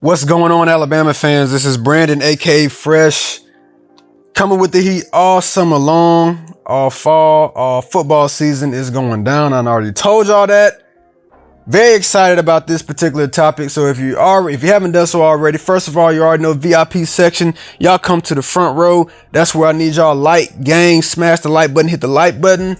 What's going on, Alabama fans? This is Brandon, aka Fresh, coming with the heat all summer long, all fall, all football season is going down. I already told y'all that. Very excited about this particular topic. So if you haven't done so already, first of all, you already know VIP section. Y'all come to the front row. That's where I need y'all like, gang, smash the like button, hit the like button.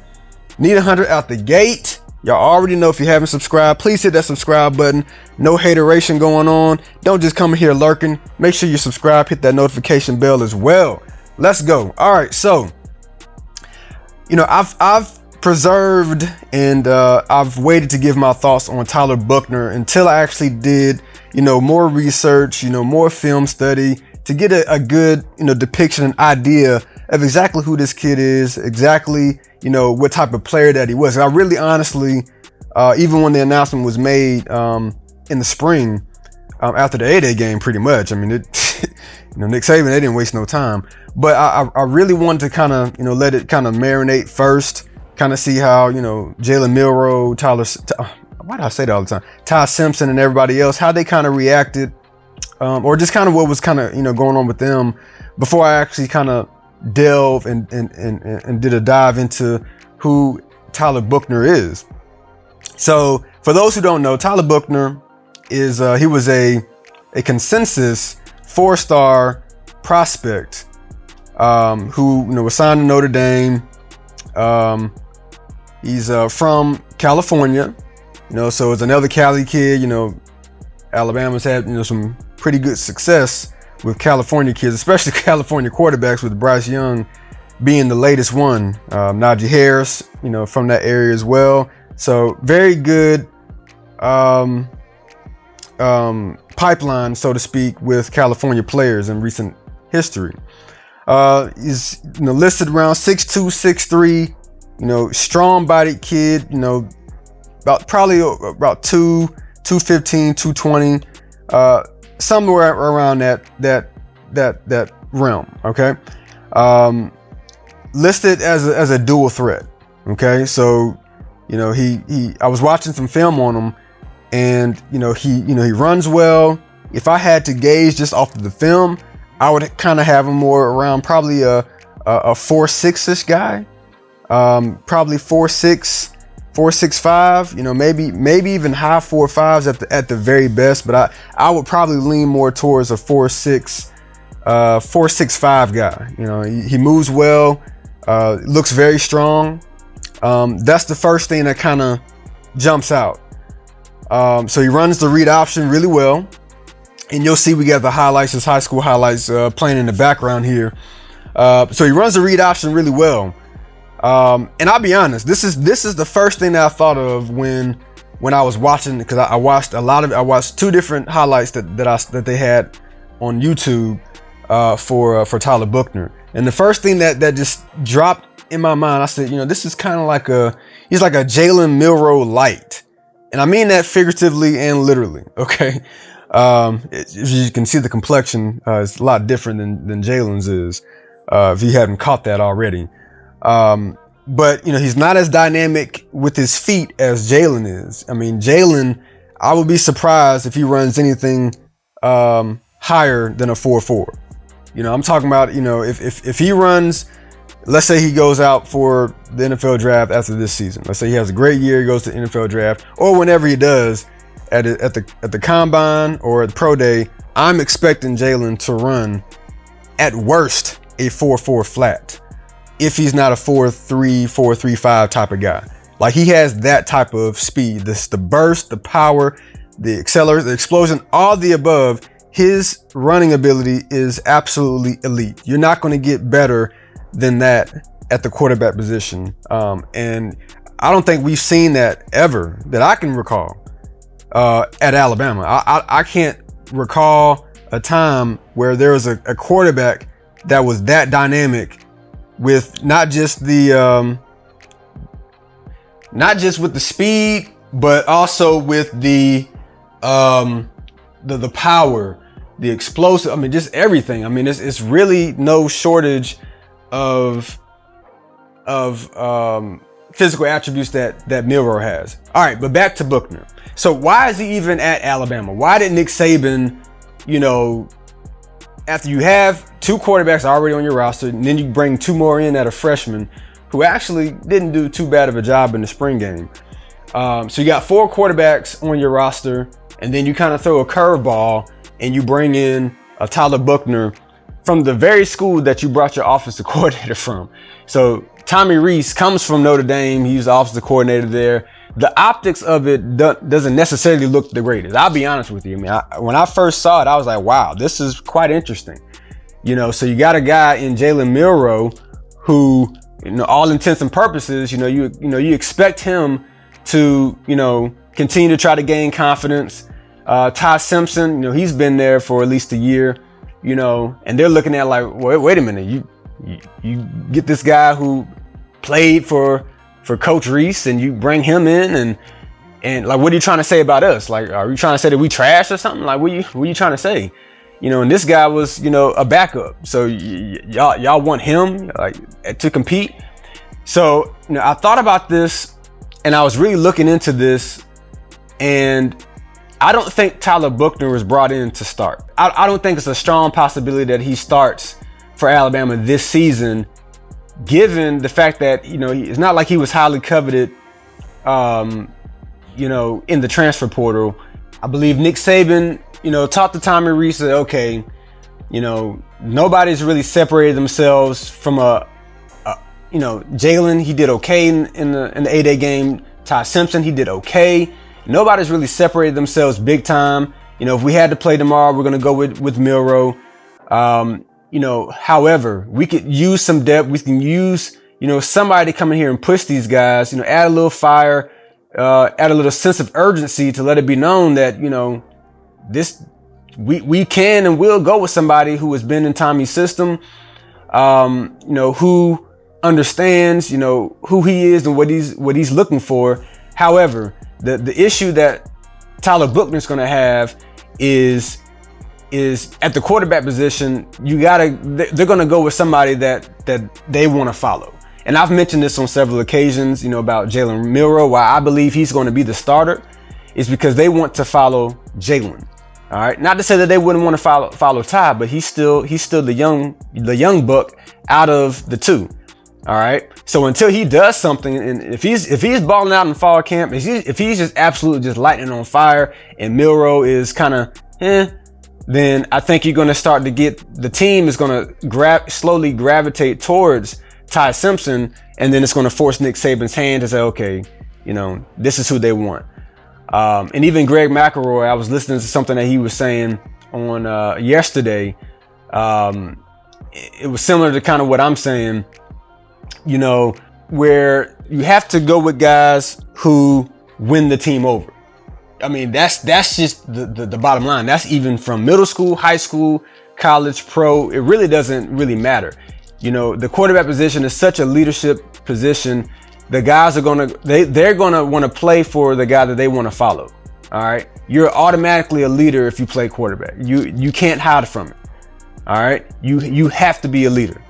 Need 100 out the gate. Y'all already know if you haven't subscribed, please hit that subscribe button. No hateration going on. Don't just come here lurking. Make sure you subscribe, hit that notification bell as well. Let's go. All right, so I've preserved and I've waited to give my thoughts on Tyler Buchner until I actually did more research, more film study to get a good depiction and idea of exactly who this kid is, exactly what type of player that he was. And I really honestly, even when the announcement was made in the spring, after the A-Day game, pretty much, I mean, Nick Saban, they didn't waste no time. But I really wanted to kind of let it kind of marinate first, kind of see how Jalen Milroe, why do I say that all the time? Ty Simpson and everybody else, how they kind of reacted, or just kind of what was kind of going on with them before I actually kind of delve and did a dive into who Tyler Buchner is. So for those who don't know, Tyler Buchner is he was a consensus 4-star prospect who was signed to Notre Dame. He's from California, so it's another Cali kid. Alabama's had some pretty good success with California kids, especially California quarterbacks, with Bryce Young being the latest one. Najee Harris, from that area as well. So very good pipeline, so to speak, with California players in recent history. He's listed around 6'2", 6'3", strong-bodied kid. About 215, 220. Somewhere around that realm. Okay. Listed as a dual threat. Okay. So, I was watching some film on him, and, he runs well. If I had to gauge just off of the film, I would kind of have him more around probably a 4'6" guy. Probably 4'6", 4'6", 5", maybe even high 4'5" at the very best, but I would probably lean more towards a 4'6", 4'6", 5" guy. He moves well, looks very strong. That's the first thing that kind of jumps out. So he runs the read option really well, and you'll see we got the highlights, his high school highlights playing in the background here. So he runs the read option really well. And I'll be honest, this is the first thing that I thought of when I was watching, because I watched two different highlights that they had on YouTube for Tyler Buchner. And the first thing that just dropped in my mind, I said, this is kind of he's like a Jalen Milroe light. And I mean that figuratively and literally. Okay. You can see the complexion is a lot different than Jalen's is, if you haven't caught that already. But he's not as dynamic with his feet as Jalen is. I mean, Jalen, I would be surprised if he runs anything higher than a 4.4. I'm talking about, if he runs, let's say he goes out for the NFL draft after this season. Let's say he has a great year, he goes to the NFL draft, or whenever he does at the combine or at the pro day, I'm expecting Jalen to run at worst a 4.4 flat. If he's not a 4.3, 4.35 type of guy. Like, he has that type of speed, the burst, the power, the acceleration, the explosion, all the above. His running ability is absolutely elite. You're not going to get better than that at the quarterback position. And I don't think we've seen that ever that I can recall at Alabama. I can't recall a time where there was a quarterback that was that dynamic, with not just with the speed, but also with the power, the explosive. I mean, just everything. I mean, it's really no shortage of physical attributes that Milroe has. All right, but back to Buchner. So why is he even at Alabama? Why did Nick Saban you know, after you have two quarterbacks already on your roster, and then you bring two more in that are freshmen who actually didn't do too bad of a job in the spring game. So you got four quarterbacks on your roster, and then you kind of throw a curveball and you bring in a Tyler Buchner from the very school that you brought your offensive coordinator from. So Tommy Rees comes from Notre Dame. He's the offensive coordinator there. The optics of it doesn't necessarily look the greatest. I'll be honest with you. I mean, when I first saw it, I was like, wow, this is quite interesting. You know, so you got a guy in Jalen Milroe who, you know, all intents and purposes, you expect him to, continue to try to gain confidence. Ty Simpson, he's been there for at least a year, and they're looking at like, wait a minute, you get this guy who played for Coach Rees and you bring him in and like, what are you trying to say about us? Like, are you trying to say that we trash or something? Like, what are you trying to say? And this guy was, a backup. So y'all want him like to compete. So, I thought about this and I was really looking into this, and I don't think Tyler Buchner was brought in to start. I don't think it's a strong possibility that he starts for Alabama this season, given the fact that, it's not like he was highly coveted, in the transfer portal. I believe Nick Saban, talked to Tommy Rees, said, okay, nobody's really separated themselves from Jalen, he did okay in the 8-day game. Ty Simpson, he did okay. Nobody's really separated themselves big time. If we had to play tomorrow, we're going to go with Milroe. However, we could use some depth. We can use, somebody to come in here and push these guys, add a little fire, add a little sense of urgency to let it be known that, we can and will go with somebody who has been in Tommy's system, who understands, who he is and what he's looking for. However, the issue that Tyler Buchner's going to have is at the quarterback position. They're going to go with somebody that they want to follow. And I've mentioned this on several occasions, about Jalen Milroe. Why I believe he's going to be the starter is because they want to follow Jalen. All right. Not to say that they wouldn't want to follow Ty, but he's still the young buck out of the two. All right. So until he does something, and if he's balling out in fall camp, if he's just absolutely just lighting on fire and Milroe is kind of, then I think you're going to start to get, the team is going to slowly gravitate towards Ty Simpson. And then it's going to force Nick Saban's hand to say, okay, this is who they want. And even Greg McElroy, I was listening to something that he was saying on yesterday. It was similar to kind of what I'm saying, where you have to go with guys who win the team over. I mean, that's just the bottom line. That's even from middle school, high school, college, pro. It really doesn't really matter. The quarterback position is such a leadership position. The guys are they're gonna want to play for the guy that they want to follow. All right. You're automatically a leader if you play quarterback. You can't hide from it. All right. You have to be a leader.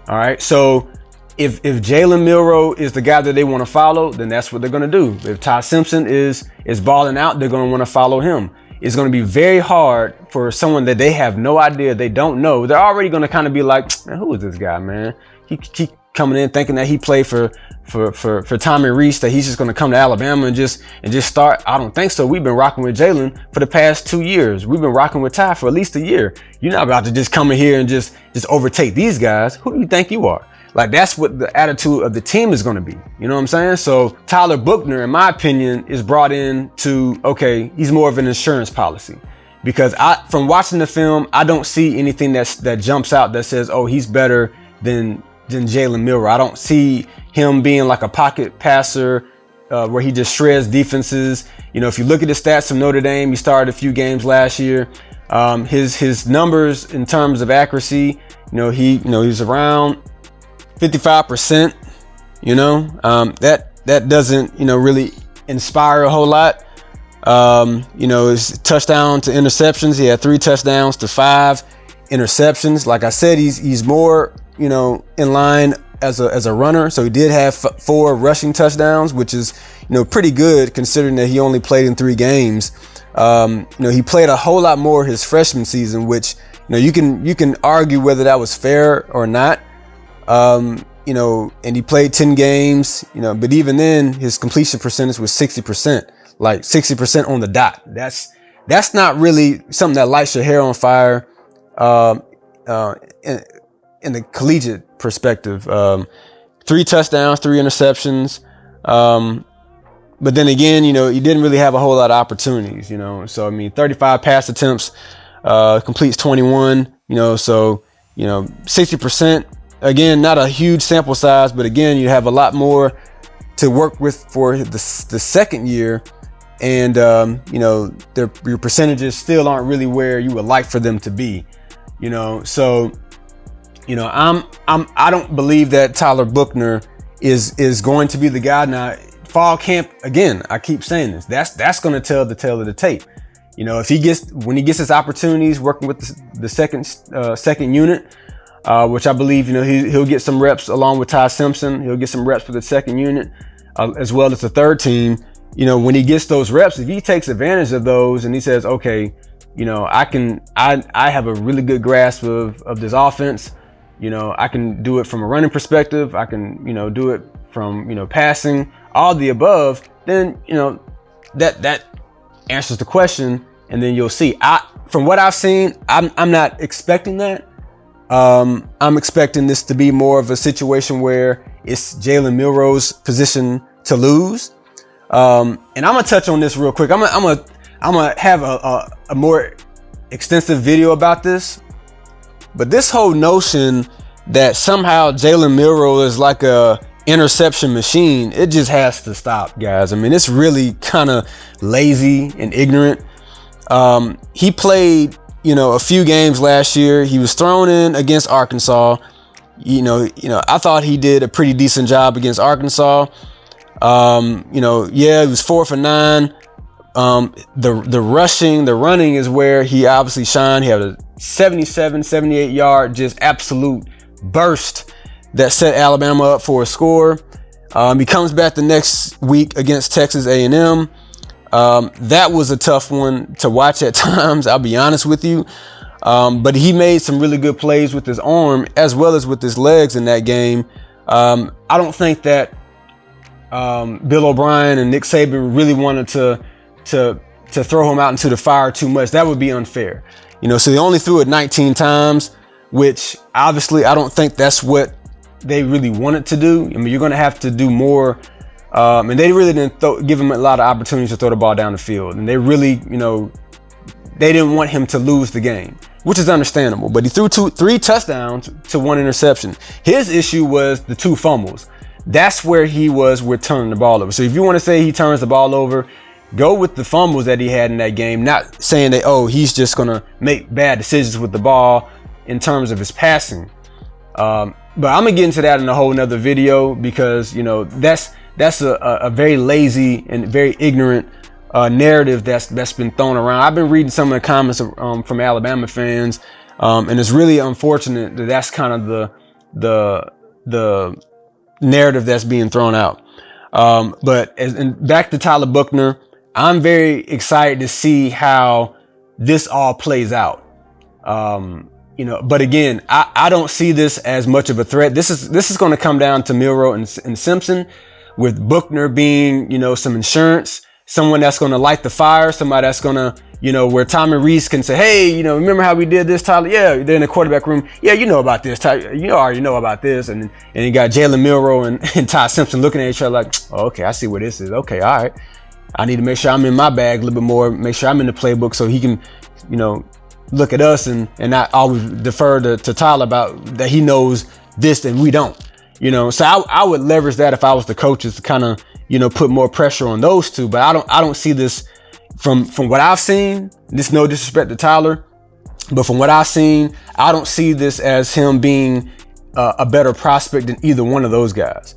All right. So if Jalen Milroe is the guy that they want to follow, then that's what they're going to do. If Ty Simpson is balling out, they're going to want to follow him. It's going to be very hard for someone that they have no idea, they don't know. They're already going to kind of be like, man, who is this guy, man? He coming in thinking that he played for Tommy Rees, that he's just going to come to Alabama and just start. I don't think so. We've been rocking with Jalen for the past 2 years. We've been rocking with Ty for at least a year. You're not about to just come in here and just overtake these guys. Who do you think you are? Like, that's what the attitude of the team is going to be. You know what I'm saying? So Tyler Buchner, in my opinion, is brought in to, okay, he's more of an insurance policy, because from watching the film, I don't see anything that jumps out that says, oh, he's better than Jalen Milroe. I don't see him being like a pocket passer where he just shreds defenses. If you look at the stats from Notre Dame, he started a few games last year. His numbers in terms of accuracy, he's around 55%, that doesn't, really inspire a whole lot. His touchdown to interceptions, he had 3 touchdowns to 5 interceptions. Like I said, he's more, in line as a runner. So he did have 4 rushing touchdowns, which is, pretty good considering that he only played in 3 games. He played a whole lot more his freshman season, which, you can argue whether that was fair or not. And he played 10 games, but even then his completion percentage was 60%, like 60% on the dot. That's not really something that lights your hair on fire, in the collegiate perspective. 3 touchdowns, 3 interceptions. But then again, he didn't really have a whole lot of opportunities, so, 35 pass attempts, completes 21, so, 60%, again, not a huge sample size, but again, you have a lot more to work with for the second year. And, your percentages still aren't really where you would like for them to be, so, I don't believe that Tyler Buchner is going to be the guy. Now, fall camp, again, I keep saying this, that's going to tell the tale of the tape. When he gets his opportunities working with the second unit, which I believe, he'll get some reps along with Ty Simpson. He'll get some reps for the second unit, as well as the third team. When he gets those reps, if he takes advantage of those and he says, okay, I have a really good grasp of this offense. I can do it from a running perspective. I can, do it from, passing, all the above. Then, that answers the question. And then you'll see, from what I've seen, I'm not expecting that. I'm expecting this to be more of a situation where it's Jalen Milroe's position to lose. And I'm gonna touch on this real quick. I'm gonna have a more extensive video about this. But this whole notion that somehow Jalen Milroe is like a interception machine, it just has to stop, guys. It's really kind of lazy and ignorant. He played, a few games last year. He was thrown in against Arkansas. I thought he did a pretty decent job against Arkansas. He was 4 for 9. The running is where he obviously shined. He had a 78 yard, just absolute burst that set Alabama up for a score. He comes back the next week against Texas A&M. That was a tough one to watch at times, I'll be honest with you. But he made some really good plays with his arm as well as with his legs in that game. I don't think that Bill O'Brien and Nick Saban really wanted to throw him out into the fire too much. That would be unfair. So they only threw it 19 times, which obviously I don't think that's what they really wanted to do. You're going to have to do more. And they really didn't give him a lot of opportunities to throw the ball down the field. And they really, they didn't want him to lose the game, which is understandable. But he threw 3 touchdowns to 1 interception. His issue was the 2 fumbles. That's where he was with turning the ball over. So if you want to say he turns the ball over, go with the fumbles that he had in that game, not saying that, he's just going to make bad decisions with the ball in terms of his passing. But I'm going to get into that in a whole nother video because, that's a very lazy and very ignorant narrative that's been thrown around. I've been reading some of the comments from Alabama fans, and it's really unfortunate that that's kind of the narrative that's being thrown out. But back to Tyler Buchner, I'm very excited to see how this all plays out. But again, I don't see this as much of a threat. This is going to come down to Milroe and Simpson, with Buchner being, some insurance, someone that's going to light the fire, somebody that's going to, where Tommy Rees can say, hey, remember how we did this, Tyler? Yeah, they're in the quarterback room. Yeah, about this, Tyler. You already know about this. And you got Jalen Milroe and Ty Simpson looking at each other like, oh, okay, I see what this is. Okay, all right. I need to make sure I'm in my bag a little bit more, make sure I'm in the playbook so he can, look at us and not always defer to Tyler about that he knows this and we don't. So I would leverage that if I was the coaches to kind of, put more pressure on those two. But I don't see this from what I've seen. This no disrespect to Tyler, but from what I've seen, I don't see this as him being a better prospect than either one of those guys.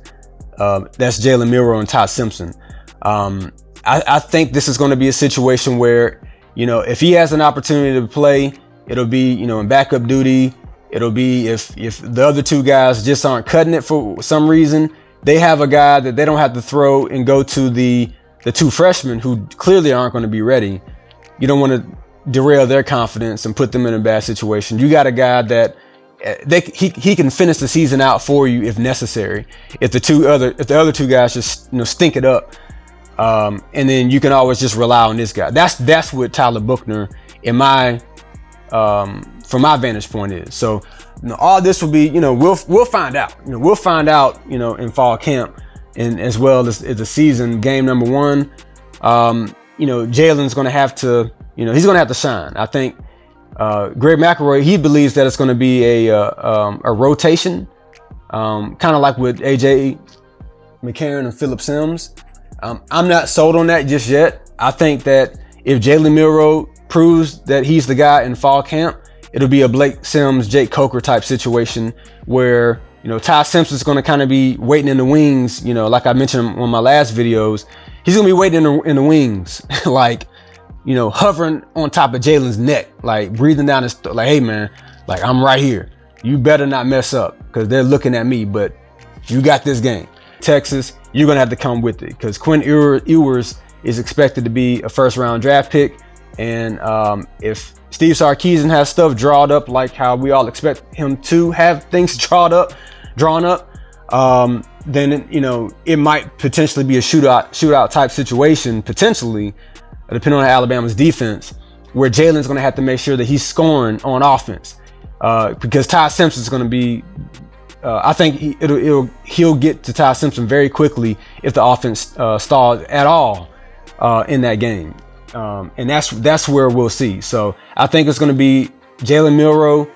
That's Jalen Milroe and Ty Simpson. I think this is going to be a situation where, if he has an opportunity to play, it'll be, in backup duty. It'll be if the other 2 guys just aren't cutting it for some reason, they have a guy that they don't have to throw and go to the 2 freshmen who clearly aren't going to be ready. you don't want to derail their confidence and put them in a bad situation. You got a guy that he can finish the season out for you if necessary. If the other two guys just stink it up, and then you can always just rely on this guy. That's what Tyler Buchner, from my vantage point, is. So all this will be, we'll find out. We'll find out, in fall camp, and as well as the season game number 1. Jalen's going to have to, he's going to have to shine. I think Greg McElroy, he believes that it's going to be a rotation, kind of like with AJ McCarron and Phillip Sims. I'm not sold on that just yet. I think that if Jalen Milroe proves that he's the guy in fall camp, it'll be a Blake Sims, Jake Coker type situation where, Ty Simpson's going to kind of be waiting in the wings. Like I mentioned on my last videos, he's going to be waiting in the wings, like, hovering on top of Jalen's neck, like breathing down his, like, hey man, like, I'm right here. You better not mess up because they're looking at me, but you got this game. Texas, you're going to have to come with it because Quinn Ewers is expected to be a first-round draft pick. And if Steve Sarkisian has stuff drawn up like how we all expect him to have things drawn up, then it might potentially be a shootout type situation, potentially, depending on Alabama's defense, where Jalen's going to have to make sure that he's scoring on offense, because Ty Simpson's going to be. I think he'll get to Ty Simpson very quickly if the offense stalls at all in that game. And that's where we'll see. So I think it's going to be Jalen Milroe.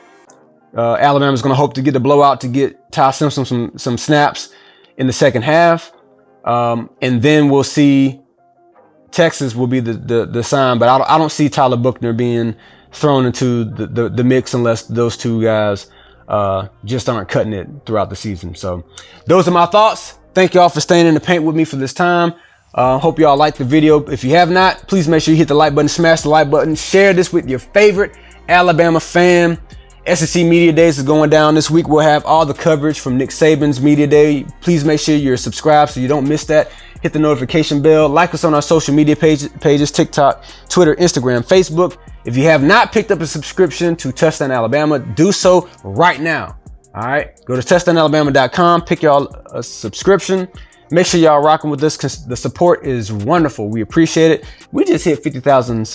Alabama's going to hope to get the blowout to get Ty Simpson some snaps in the second half. And then we'll see Texas will be the sign. But I don't see Tyler Buchner being thrown into the mix unless those two guys just aren't cutting it throughout the season. So those are my thoughts. Thank y'all for staying in the paint with me for this time. Hope y'all liked the video. If you have not, please make sure you hit the like button, smash the like button, share this with your favorite Alabama fan. SEC Media Days is going down this week. We'll have all the coverage from Nick Saban's Media Day. Please make sure you're subscribed so you don't miss that. Hit the notification bell. Like us on our social media pages, TikTok, Twitter, Instagram, Facebook. If you have not picked up a subscription to Touchdown Alabama, do so right now. All right, go to touchdownalabama.com, pick y'all a subscription. Make sure y'all rocking with us because the support is wonderful. We appreciate it. We just hit 50,000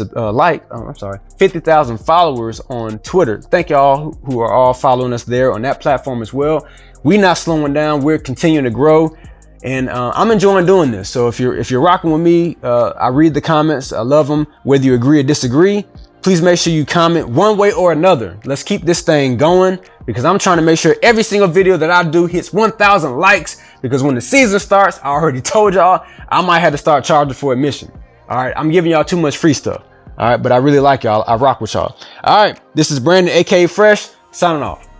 50,000 followers on Twitter. Thank y'all who are all following us there on that platform as well. We're not slowing down. We're continuing to grow, and I'm enjoying doing this. So if you're rocking with me, I read the comments. I love them, whether you agree or disagree. Please make sure you comment one way or another. Let's keep this thing going because I'm trying to make sure every single video that I do hits 1,000 likes because when the season starts, I already told y'all, I might have to start charging for admission. All right, I'm giving y'all too much free stuff. All right, but I really like y'all. I rock with y'all. All right, this is Brandon, aka Fresh, signing off.